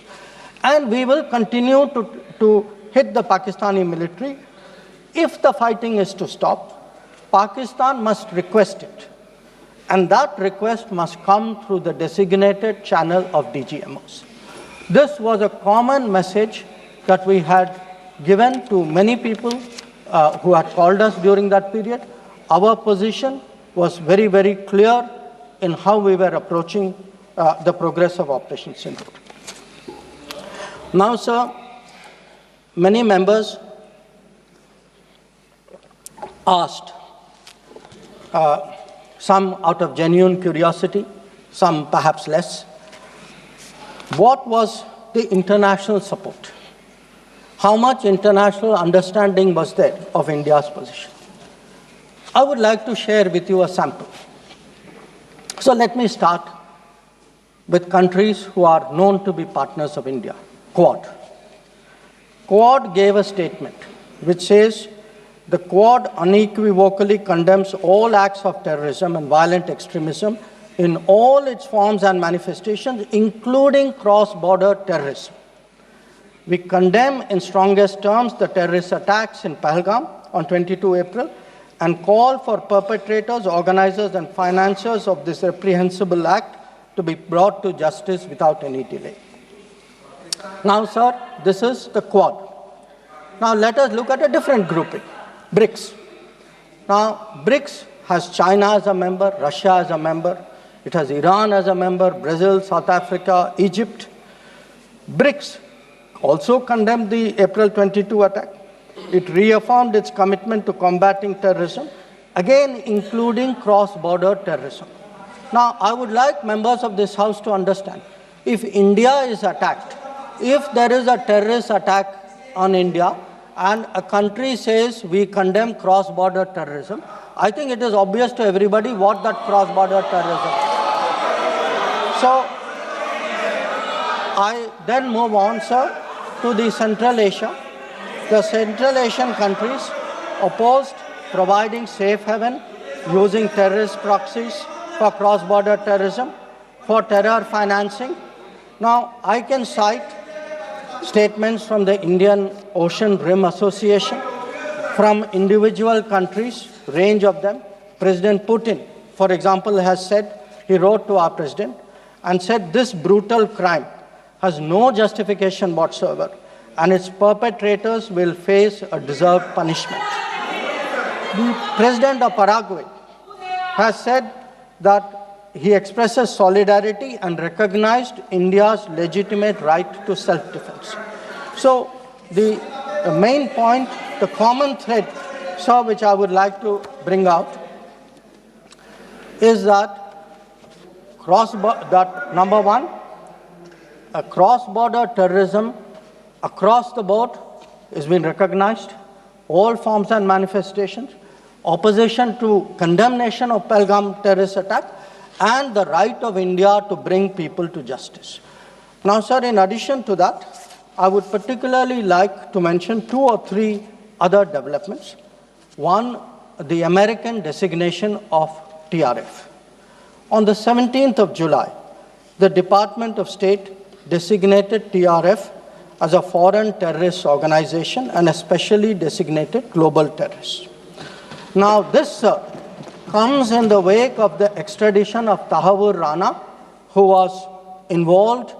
K: And we will continue to hit the Pakistani military. If the fighting is to stop, Pakistan must request it. And that request must come through the designated channel of DGMOs. This was a common message that we had given to many people who had called us during that period. Our position was very, very clear in how we were approaching the progress of Operation Sindoor. Now, sir, many members asked, some out of genuine curiosity, some perhaps less, what was the international support? How much international understanding was there of India's position? I would like to share with you a sample. So let me start with countries who are known to be partners of India. Quad. Quad gave a statement which says, the Quad unequivocally condemns all acts of terrorism and violent extremism in all its forms and manifestations, including cross-border terrorism. We condemn in strongest terms the terrorist attacks in Pahalgam on 22 April and call for perpetrators, organizers, and financiers of this reprehensible act to be brought to justice without any delay. Now, sir, this is the Quad. Now, let us look at a different grouping. BRICS. Now, BRICS has China as a member, Russia as a member, it has Iran as a member, Brazil, South Africa, Egypt. BRICS also condemned the April 22 attack. It reaffirmed its commitment to combating terrorism, again including cross-border terrorism. Now, I would like members of this House to understand, if India is attacked, if there is a terrorist attack on India, and a country says we condemn cross-border terrorism, I think it is obvious to everybody what that cross-border terrorism is. So, I then move on, sir, to the Central Asia. The Central Asian countries opposed providing safe haven, using terrorist proxies for cross-border terrorism, for terror financing, Now, I can cite statements from the Indian Ocean Rim Association, from individual countries, range of them. President Putin, for example, has said, he wrote to our president and said this brutal crime has no justification whatsoever and its perpetrators will face a deserved punishment. The president of Paraguay has said that he expresses solidarity and recognized India's legitimate right to self-defense. So the main point, the common thread, sir, which I would like to bring out is that number one, a cross-border terrorism across the board has been recognized, all forms and manifestations, opposition to condemnation of Pahalgam terrorist attack, and the right of India to bring people to justice. Now, sir, in addition to that, I would particularly like to mention 2 or 3 other developments. One, the American designation of TRF. On the 17th of July, the Department of State designated TRF as a foreign terrorist organization and a specially designated global terrorist. Now, this comes in the wake of the extradition of Tahavur Rana, who was involved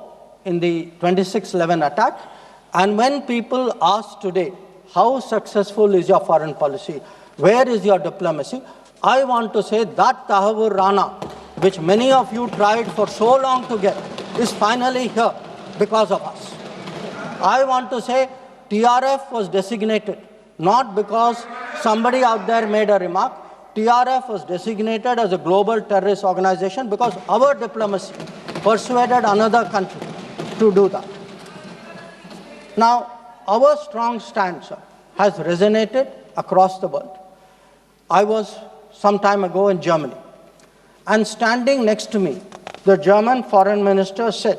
K: in the 26/11 attack. And when people ask today, how successful is your foreign policy? Where is your diplomacy? I want to say that Tahavur Rana, which many of you tried for so long to get, is finally here because of us. I want to say TRF was designated not because somebody out there made a remark. TRF was designated as a global terrorist organization because our diplomacy persuaded another country to do that. Now, our strong stance has resonated across the world. I was some time ago in Germany, and standing next to me, the German foreign minister said,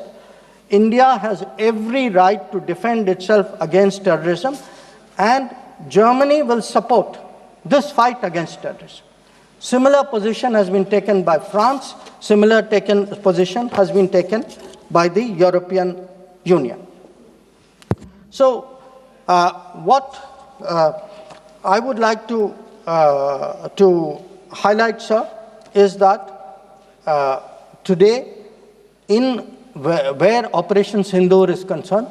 K: India has every right to defend itself against terrorism, and Germany will support this fight against terrorism. Similar position has been taken by France. Similar position has been taken by the European Union. So, what I would like to highlight, sir, is that today, where Operation Sindoor is concerned,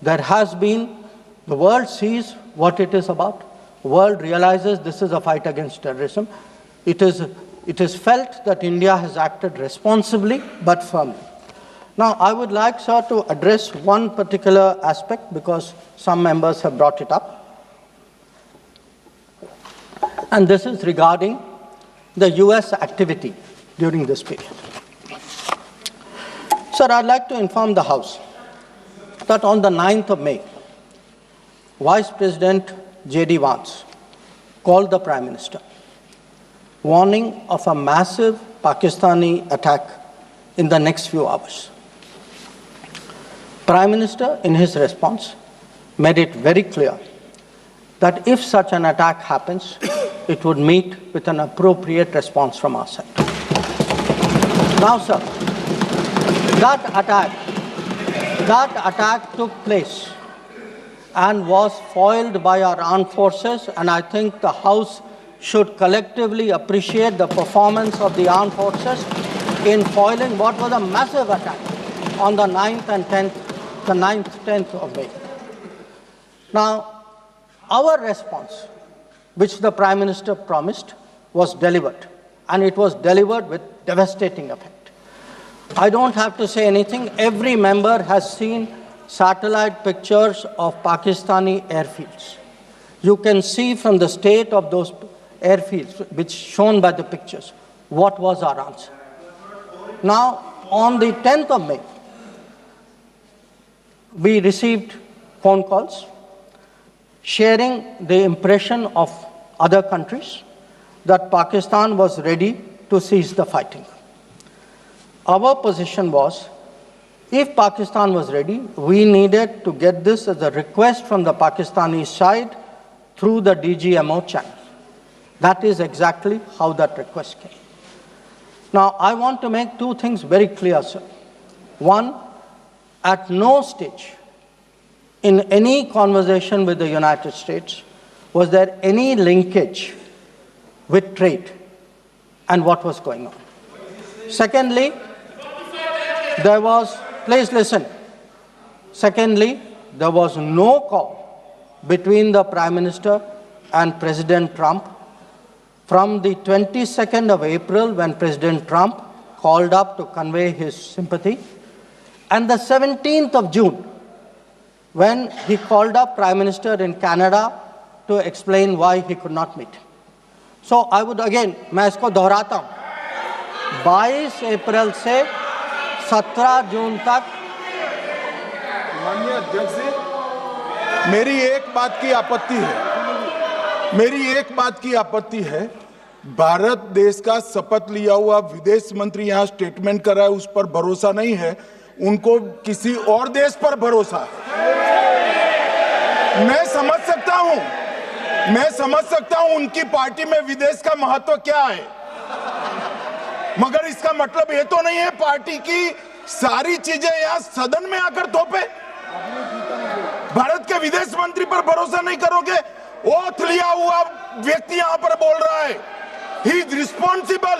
K: there has been, the world sees what it is about. The world realizes this is a fight against terrorism. It is felt that India has acted responsibly but firmly. Now, I would like, sir, to address one particular aspect because some members have brought it up. And this is regarding the US activity during this period. Sir, I'd like to inform the House that on the 9th of May, Vice President J.D. Vance called the Prime Minister, warning of a massive Pakistani attack in the next few hours. Prime Minister, in his response, made it very clear that if such an attack happens, it would meet with an appropriate response from our side. Now, sir, that attack took place and was foiled by our armed forces, and I think the House should collectively appreciate the performance of the armed forces in foiling what was a massive attack on the 9th and 10th of May. Now, our response, which the Prime Minister promised, was delivered, and it was delivered with devastating effect. I don't have to say anything. Every member has seen satellite pictures of Pakistani airfields. You can see from the state of those airfields, which shown by the pictures, what was our answer. Now, on the 10th of May, we received phone calls sharing the impression of other countries that Pakistan was ready to cease the fighting. Our position was, if Pakistan was ready, we needed to get this as a request from the Pakistani side through the DGMO channel. That is exactly how that request came. Now, I want to make 2 things very clear, sir. One, at no stage in any conversation with the United States was there any linkage with trade and what was going on. Secondly, there was, please listen. Secondly, there was no call between the Prime Minister and President Trump from the 22nd of April when President Trump called up to convey his sympathy, and the 17th of June when he called up Prime Minister in Canada to explain why he could not meet. So I would again, मैं इसको दोहराता हूँ, 22 अप्रैल से 17 जून तक।
D: माननीय अध्यक्ष जी, मेरी एक बात की आपत्ति है, भारत देश का शपथ लिया हुआ विदेश मंत्री यहाँ स्टेटमेंट कर रहा है, उस पर भरोसा नहीं है, उनको किसी और देश पर भरोसा है। मैं समझ सकता हूं उनकी पार्टी में विदेश का महत्व क्या है, मगर इसका मतलब ये तो नहीं है पार्टी की सारी चीजें यहाँ सदन में आकर थोपे। भारत के विदेश मंत्री पर भरोसा नहीं करोगे? ओथ लिया हुआ व्यक्ति यहाँ पर बोल रहा है, ही इज रिस्पॉन्सिबल।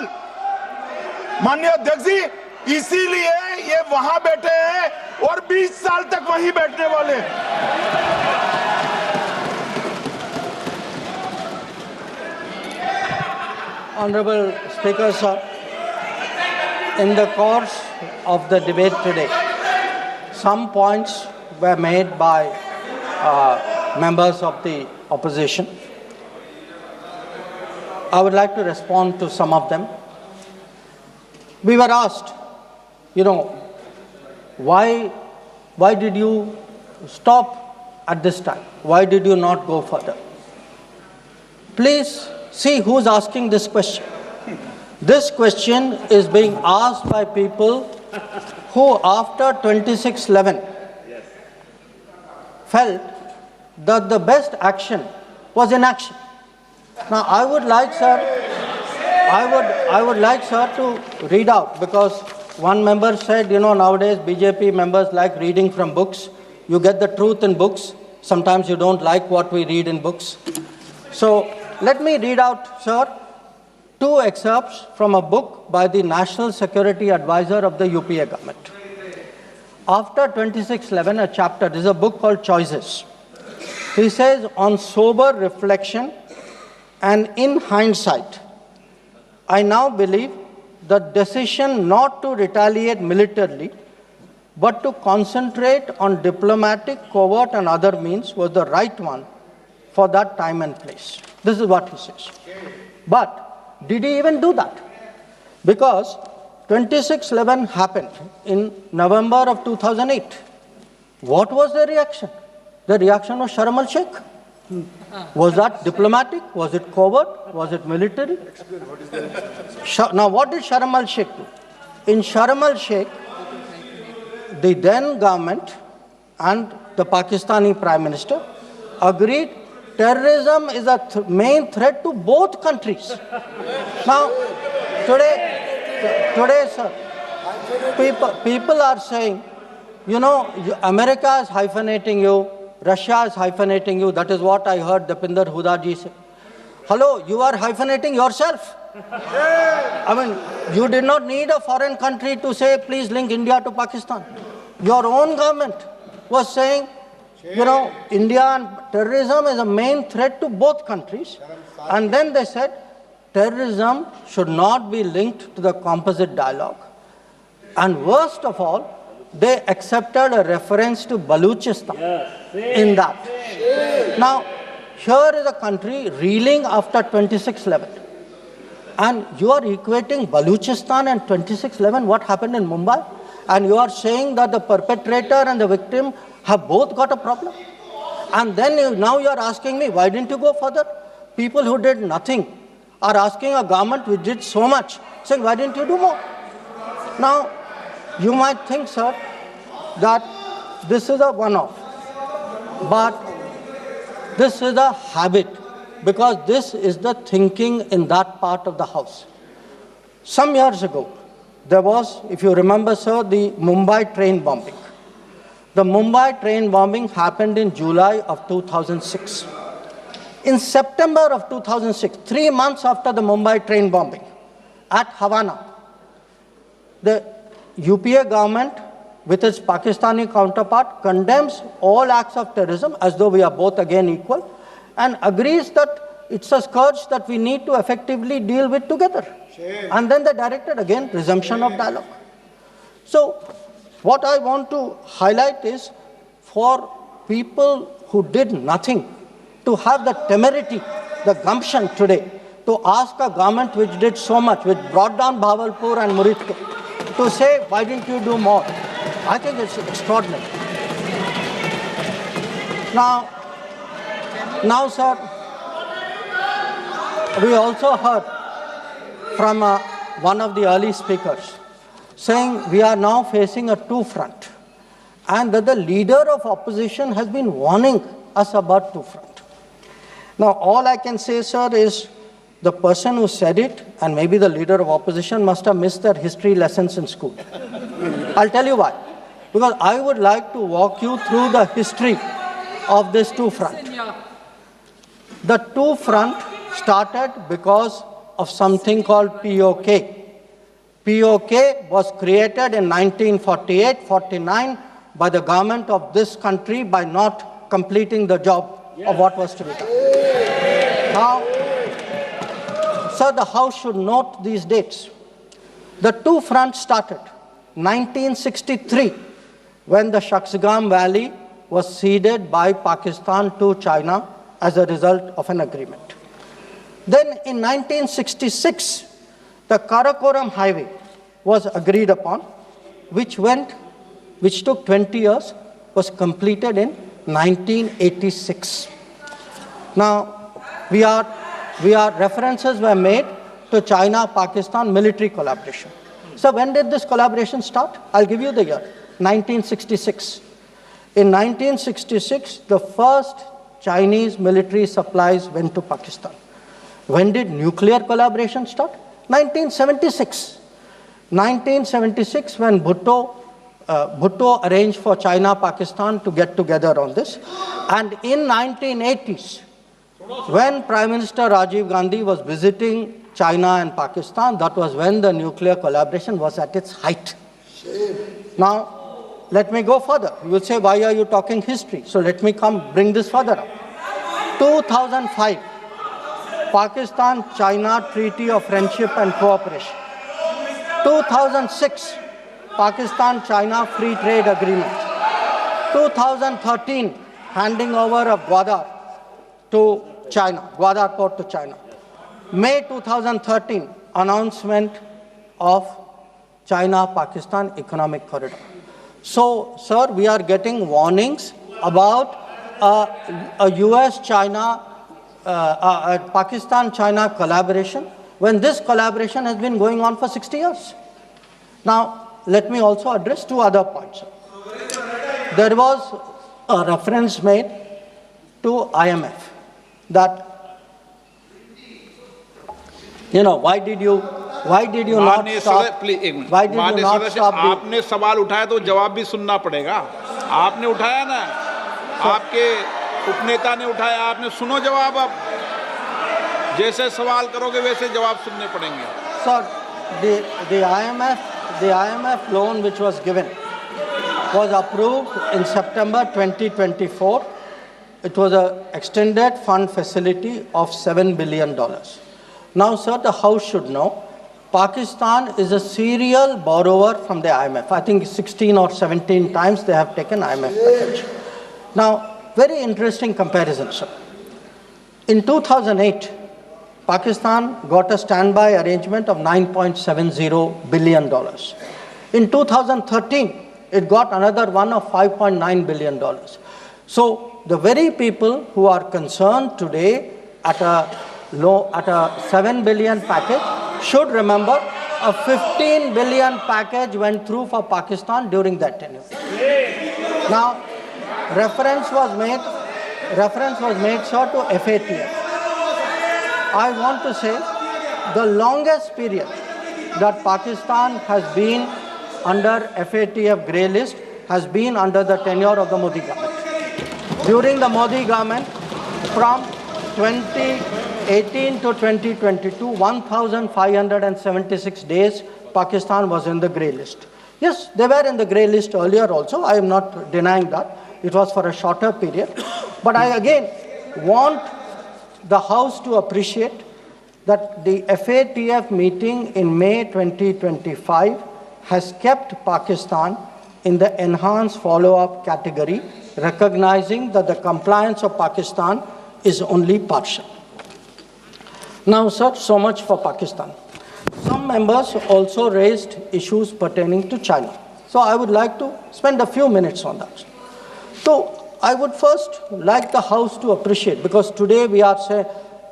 D: माननीय अध्यक्ष जी, इसीलिए ये वहां बैठे हैं और 20 साल तक वहीं बैठने वाले हैं।
K: Honorable Speaker, sir, in the course of the debate today, some points were made by members of the opposition. I would like to respond to some of them. We were asked, why did you stop at this time? Why did you not go further? Please see who's asking this question. This question is being asked by people who after 26/11 felt that the best action was inaction. Now I would like sir to read out, because one member said, nowadays BJP members like reading from books. You get the truth in books. Sometimes you don't like what we read in books. So let me read out, sir, 2 excerpts from a book by the National Security Advisor of the UPA government. After 26/11, a chapter, this is a book called Choices. He says, on sober reflection and in hindsight, I now believe the decision not to retaliate militarily, but to concentrate on diplomatic, covert and other means was the right one for that time and place. This is what he says. But did he even do that? Because 26/11 happened in November of 2008. What was the reaction? The reaction was Sharm el-Sheikh. Was that diplomatic? Was it covert? Was it military? Now what did Sharm el-Sheikh do? In Sharm el-Sheikh, the then government and the Pakistani Prime Minister agreed terrorism is a main threat to both countries. Now, today, sir, people are saying, America is hyphenating you, Russia is hyphenating you. That is what I heard Dipinder Huda ji say. Hello, you are hyphenating yourself. I mean, you did not need a foreign country to say, please link India to Pakistan. Your own government was saying, India and terrorism is a main threat to both countries. And then they said, terrorism should not be linked to the composite dialogue. And worst of all, they accepted a reference to Baluchistan in that. Now, here is a country reeling after 26/11. And you are equating Baluchistan and 26/11, what happened in Mumbai? And you are saying that the perpetrator and the victim have both got a problem. And then now you are asking me, why didn't you go further? People who did nothing are asking a government which did so much, saying, why didn't you do more? Now, you might think, sir, that this is a one-off. But this is a habit, because this is the thinking in that part of the house. Some years ago, there was, if you remember, sir, the Mumbai train bombing. The Mumbai train bombing happened in July of 2006. In September of 2006, 3 months after the Mumbai train bombing, at Havana, the UPA government, with its Pakistani counterpart, condemns all acts of terrorism as though we are both again equal and agrees that it's a scourge that we need to effectively deal with together. And then they directed again resumption of dialogue. So what I want to highlight is for people who did nothing to have the temerity, the gumption today to ask a government which did so much, which brought down Bhavalpur and Muridke, to say, why didn't you do more? I think it's extraordinary. Now, sir, we also heard from one of the early speakers saying we are now facing a two-front and that the leader of opposition has been warning us about two-front. Now, all I can say, sir, is the person who said it and maybe the leader of opposition must have missed their history lessons in school. I'll tell you why. Because I would like to walk you through the history of this two-front. The two-front started because of something called POK. POK was created in 1948-49 by the government of this country by not completing the job of what was to be done. Now, sir, the House should note these dates. The two-front started 1963 when the Shaksgam Valley was ceded by Pakistan to China as a result of an agreement. Then in 1966, the Karakoram Highway was agreed upon, which took 20 years, was completed in 1986. Now, references were made to China-Pakistan military collaboration. So when did this collaboration start? I'll give you the year, 1966. In 1966, the first Chinese military supplies went to Pakistan. When did nuclear collaboration start? 1976. 1976, when Bhutto arranged for China-Pakistan to get together on this. And in 1980s, when Prime Minister Rajiv Gandhi was visiting China and Pakistan, that was when the nuclear collaboration was at its height. Now, let me go further. You will say, why are you talking history? So let me bring this further up. 2005, Pakistan-China Treaty of Friendship and Cooperation. 2006, Pakistan-China Free Trade Agreement. 2013, handing over of Gwadar to China, Gwadar port to China. May 2013, announcement of China-Pakistan Economic Corridor. So, sir, we are getting warnings about a US-China, Pakistan-China collaboration when this collaboration has been going on for 60 years. Now, let me also address two other points. There was a reference made to IMF that, why did you not stop? Why did you not stop?
L: आपने सवाल उठाया तो जवाब भी सुनना पड़ेगा. आपने उठाया ना, आपके उपनेता ने उठाया, आपने सुनो जवाब. अब जैसे सवाल करोगे वैसे जवाब सुनने पड़ेंगे.
K: Sir, the IMF loan which was given was approved in September 2024. It was an extended fund facility of $7 billion. Now, sir, the House should know, Pakistan is a serial borrower from the IMF. I think 16 or 17 times they have taken IMF package. Now, very interesting comparison, sir. In 2008, Pakistan got a standby arrangement of $9.70 billion. In 2013, it got another one of $5.9 billion. So the very people who are concerned today at a $7 billion package should remember a $15 billion package went through for Pakistan during that tenure. Now, reference was made, sir, to FATF. I want to say the longest period that Pakistan has been under FATF grey list has been under the tenure of the Modi government. During the Modi government, from 2018 to 2022, 1,576 days, Pakistan was in the grey list. Yes, they were in the grey list earlier also. I am not denying that. It was for a shorter period. But I again want the House to appreciate that the FATF meeting in May 2025 has kept Pakistan in the enhanced follow-up category, recognizing that the compliance of Pakistan is only partial. Now, sir, so much for Pakistan. Some members also raised issues pertaining to China. So I would like to spend a few minutes on that. So I would first like the House to appreciate, because today we are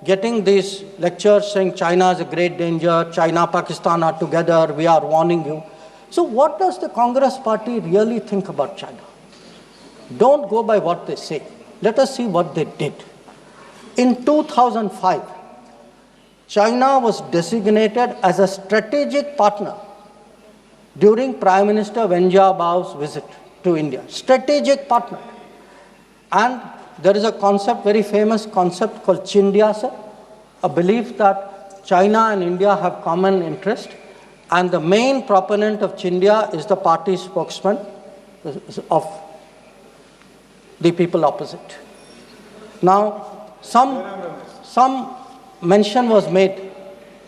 K: getting these lectures saying China is a great danger, China, Pakistan are together, we are warning you. So what does the Congress party really think about China? Don't go by what they say. Let us see what they did. In 2005, China was designated as a strategic partner during Prime Minister Wen Jiabao's visit to India. Strategic partner. And there is a concept, very famous concept called Chindia, sir, a belief that China and India have common interest. And the main proponent of Chindia is the party spokesman of the people opposite. Now, some mention was made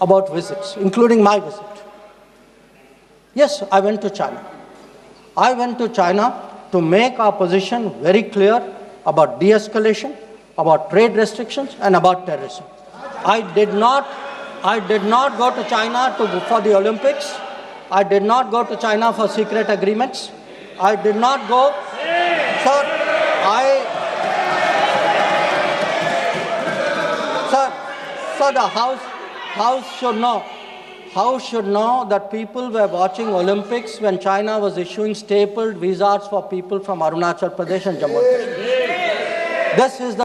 K: about visits, including my visit. Yes, I went to China. I went to China to make our position very clear about de-escalation, about trade restrictions, and about terrorism. I did not go to China for the Olympics. I did not go to China for secret agreements. I did not go. Sir, the House should know that people were watching Olympics when China was issuing stapled visas for people from Arunachal Pradesh and Jammu and Kashmir. This is the